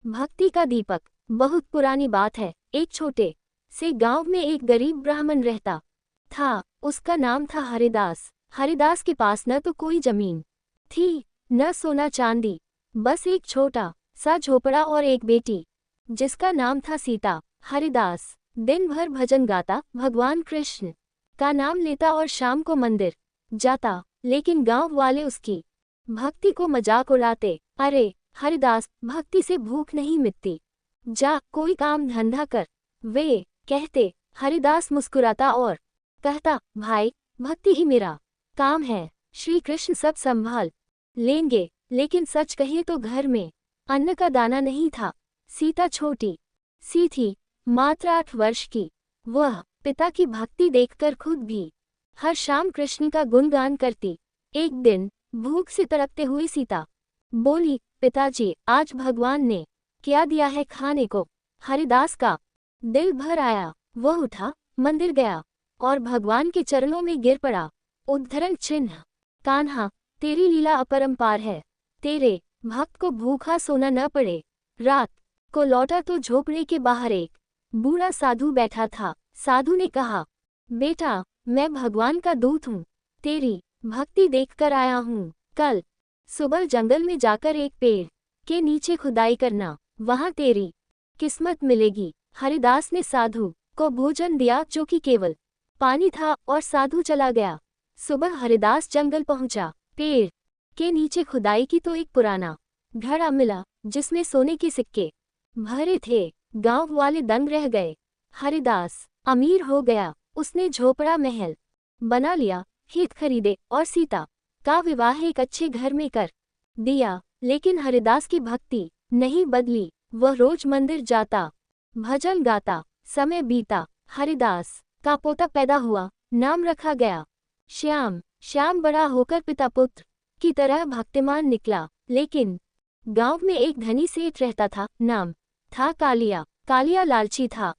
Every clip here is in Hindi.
भक्ति का दीपक। बहुत पुरानी बात है। एक छोटे से गांव में एक गरीब ब्राह्मण रहता था। उसका नाम था हरिदास। हरिदास के पास न तो कोई जमीन थी, न सोना चांदी, बस एक छोटा सा झोपड़ा और एक बेटी जिसका नाम था सीता। हरिदास दिन भर भजन गाता, भगवान कृष्ण का नाम लेता और शाम को मंदिर जाता, लेकिन गांव वाले उसकी भक्ति को मजाक उड़ाते। अरे हरिदास, भक्ति से भूख नहीं मिटती, जा कोई काम धंधा कर, वे कहते। हरिदास मुस्कुराता और कहता, भाई, भक्ति ही मेरा काम है, श्री कृष्ण सब संभाल लेंगे। लेकिन सच कहिए तो घर में अन्न का दाना नहीं था। सीता छोटी सी थी, मात्र 8 वर्ष की। वह पिता की भक्ति देखकर खुद भी हर शाम कृष्ण का गुणगान करती। एक दिन भूख से तड़पते हुई सीता बोली, पिताजी, आज भगवान ने क्या दिया है खाने को? हरिदास का दिल भर आया। वह उठा, मंदिर गया और भगवान के चरणों में गिर पड़ा। उद्धरण चिन्ह। कान्हा, तेरी लीला अपरंपार है, तेरे भक्त को भूखा सोना न पड़े। रात को लौटा तो झोपड़े के बाहर एक बूढ़ा साधु बैठा था। साधु ने कहा, बेटा, मैं भगवान का दूत हूँ, तेरी भक्ति देखकर आया हूँ। कल सुबह जंगल में जाकर एक पेड़ के नीचे खुदाई करना, वहां तेरी किस्मत मिलेगी। हरिदास ने साधु को भोजन दिया जो कि केवल पानी था और साधु चला गया। सुबह हरिदास जंगल पहुंचा। पेड़ के नीचे खुदाई की तो एक पुराना घड़ा मिला जिसमें सोने के सिक्के भरे थे। गांव वाले दंग रह गए। हरिदास अमीर हो गया। उसने झोपड़ा महल बना लिया, खेत खरीदे और सीता का विवाह एक अच्छे घर में कर दिया। लेकिन हरिदास की भक्ति नहीं बदली। वह रोज मंदिर जाता, भजन गाता। समय बीता। हरिदास का पोता पैदा हुआ। नाम रखा गया श्याम। श्याम बड़ा होकर पिता पुत्र की तरह भक्तिमान निकला। लेकिन गांव में एक धनी सेठ रहता था, नाम था कालिया। कालिया लालची था।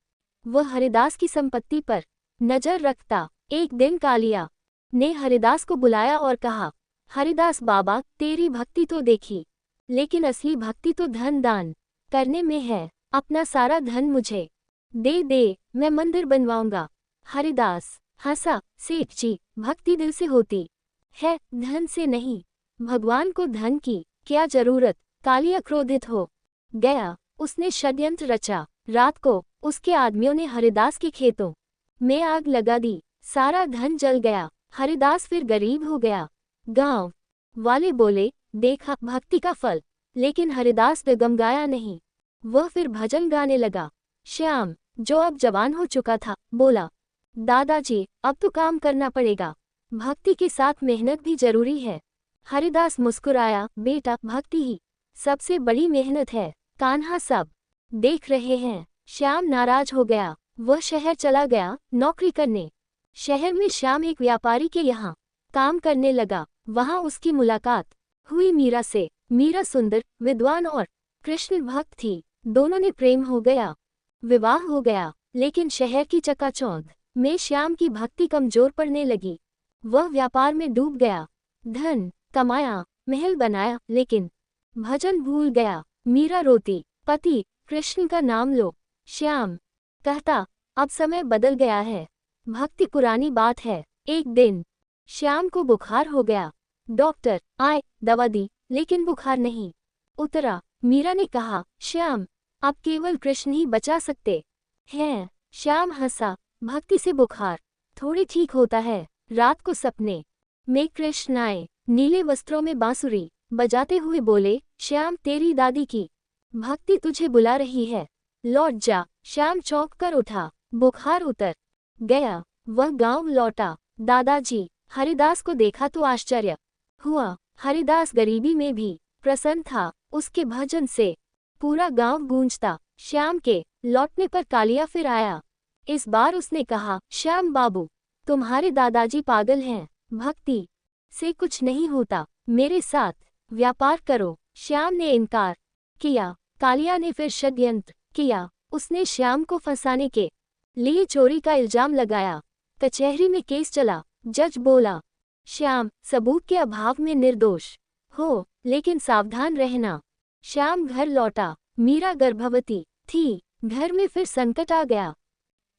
वह हरिदास की संपत्ति पर नजर रखता। एक दिन कालिया ने हरिदास को बुलाया और कहा, हरिदास बाबा, तेरी भक्ति तो देखी, लेकिन असली भक्ति तो धन दान करने में है। अपना सारा धन मुझे दे दे, मैं मंदिर बनवाऊंगा। हरिदास हंसा, सेठ जी, भक्ति दिल से होती है, धन से नहीं। भगवान को धन की क्या जरूरत? कालिया क्रोधित हो गया। उसने षड्यंत्र रचा। रात को उसके आदमियों ने हरिदास के खेतों में आग लगा दी। सारा धन जल गया। हरिदास फिर गरीब हो गया। गांव वाले बोले, देखा भक्ति का फल। लेकिन हरिदास डगमगाया नहीं। वह फिर भजन गाने लगा। श्याम, जो अब जवान हो चुका था, बोला, दादाजी, अब तो काम करना पड़ेगा, भक्ति के साथ मेहनत भी जरूरी है। हरिदास मुस्कुराया, बेटा, भक्ति ही सबसे बड़ी मेहनत है, कान्हा सब देख रहे हैं। श्याम नाराज हो गया। वह शहर चला गया नौकरी करने। शहर में श्याम एक व्यापारी के यहाँ काम करने लगा। वहां उसकी मुलाकात हुई मीरा से। मीरा सुंदर, विद्वान और कृष्ण भक्त थी। दोनों ने प्रेम हो गया, विवाह हो गया। लेकिन शहर की चकाचौंध में श्याम की भक्ति कमजोर पड़ने लगी। वह व्यापार में डूब गया, धन कमाया, महल बनाया, लेकिन भजन भूल गया। मीरा रोती, पति कृष्ण का नाम लो। श्याम कहता, अब समय बदल गया है, भक्ति पुरानी बात है। एक दिन श्याम को बुखार हो गया। डॉक्टर आए, दवा दी, लेकिन बुखार नहीं उतरा। मीरा ने कहा, श्याम, अब केवल कृष्ण ही बचा सकते हैं। श्याम हंसा, भक्ति से बुखार थोड़ी ठीक होता है। रात को सपने में कृष्ण आए, नीले वस्त्रों में बांसुरी बजाते हुए बोले, श्याम, तेरी दादी की भक्ति तुझे बुला रही है, लौट जा। श्याम चौंक कर उठा। बुखार उतर गया। वह गांव लौटा। दादाजी, हरिदास को देखा तो आश्चर्य हुआ। हरिदास गरीबी में भी प्रसन्न था। उसके भजन से पूरा गांव गूंजता। श्याम के लौटने पर कालिया फिर आया। इस बार उसने कहा, श्याम बाबू, तुम्हारे दादाजी पागल हैं, भक्ति से कुछ नहीं होता, मेरे साथ व्यापार करो। श्याम ने इनकार किया। कालिया ने फिर षड्यंत्र किया। उसने श्याम को फंसाने के लिए चोरी का इल्जाम लगाया। कचहरी में केस चला। जज बोला, श्याम सबूत के अभाव में निर्दोष हो, लेकिन सावधान रहना। श्याम घर लौटा। मीरा गर्भवती थी। घर में फिर संकट आ गया।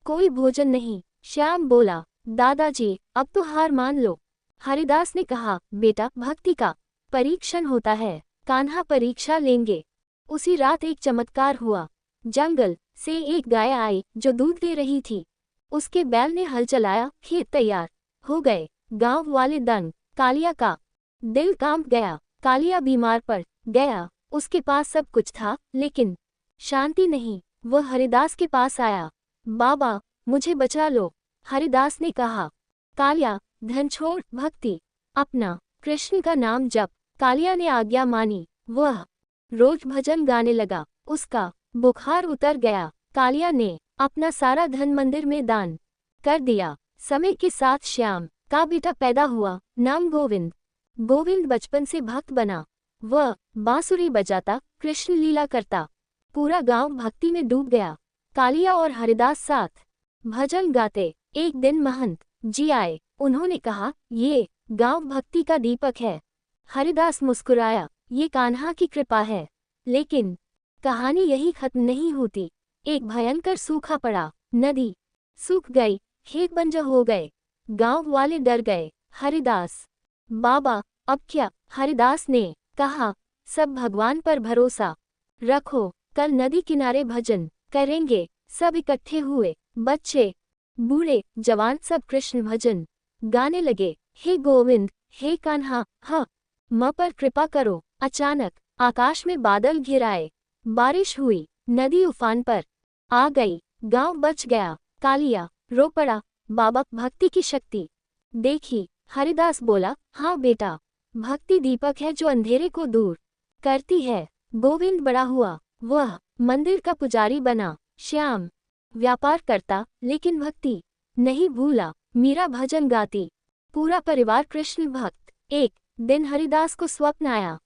कोई भोजन नहीं। श्याम बोला, दादाजी अब तो हार मान लो। हरिदास ने कहा, बेटा भक्ति का परीक्षण होता है, कान्हा परीक्षा लेंगे। उसी रात एक चमत्कार हुआ। जंगल से एक गाय आई जो दूध दे रही थी। उसके बैल ने हल चलाया, खेत तैयार हो गए। गांव वाले दंग। कालिया का दिल कांप गया। कालिया बीमार पड़ गया। उसके पास सब कुछ था लेकिन शांति नहीं। वह हरिदास के पास आया। बाबा मुझे बचा लो, हरिदास ने कहा। कालिया धन छोड़, भक्ति अपना, कृष्ण का नाम जप। कालिया ने आज्ञा मानी। वह रोज भजन गाने लगा। उसका बुखार उतर गया। कालिया ने अपना सारा धन मंदिर में दान कर दिया। समय के साथ श्याम का बेटा पैदा हुआ, नाम गोविंद। गोविंद बचपन से भक्त बना। वह बांसुरी बजाता, कृष्ण लीला करता। पूरा गांव भक्ति में डूब गया। कालिया और हरिदास साथ भजन गाते। एक दिन महंत जी आए। उन्होंने कहा, ये गांव भक्ति का दीपक है। हरिदास मुस्कुराया, ये कान्हा की कृपा है। लेकिन कहानी यही खत्म नहीं होती। एक भयंकर सूखा पड़ा। नदी सूख गई, खेत बंजर हो गए। गांव वाले डर गए। हरिदास, बाबा अब क्या? हरिदास ने कहा, सब भगवान पर भरोसा रखो, कल नदी किनारे भजन करेंगे। सब इकट्ठे हुए। बच्चे, बूढ़े, जवान सब कृष्ण भजन गाने लगे। हे गोविंद, हे कान्हा, ह म पर कृपा करो। अचानक आकाश में बादल घिर आए। बारिश हुई। नदी उफान पर आ गई। गांव बच गया। कालिया रो पड़ा। बाबा भक्ति की शक्ति देखी। हरिदास बोला, हाँ बेटा, भक्ति दीपक है जो अंधेरे को दूर करती है। गोविंद बड़ा हुआ। वह मंदिर का पुजारी बना। श्याम व्यापार करता लेकिन भक्ति नहीं भूला। मीरा भजन गाती। पूरा परिवार कृष्ण भक्त। एक दिन हरिदास को स्वप्न आया।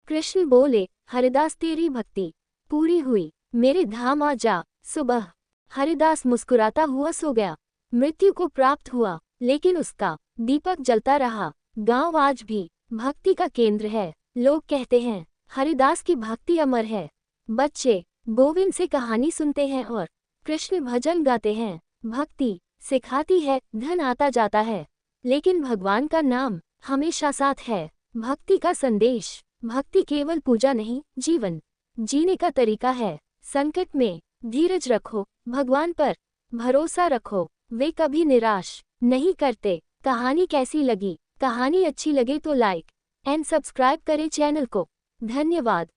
कृष्ण बोले, हरिदास तेरी भक्ति पूरी हुई, मेरे धाम आ जा। सुबह हरिदास मुस्कुराता हुआ सो गया। मृत्यु को प्राप्त हुआ लेकिन उसका दीपक जलता रहा। गांव आज भी भक्ति का केंद्र है। लोग कहते हैं हरिदास की भक्ति अमर है। बच्चे गोविंद से कहानी सुनते हैं और कृष्ण भजन गाते हैं। भक्ति सिखाती है, धन आता जाता है लेकिन भगवान का नाम हमेशा साथ है। भक्ति का संदेश, भक्ति केवल पूजा नहीं, जीवन जीने का तरीका है। संकट में धीरज रखो, भगवान पर भरोसा रखो, वे कभी निराश नहीं करते। कहानी कैसी लगी? कहानी अच्छी लगे तो लाइक एंड सब्सक्राइब करें चैनल को। धन्यवाद।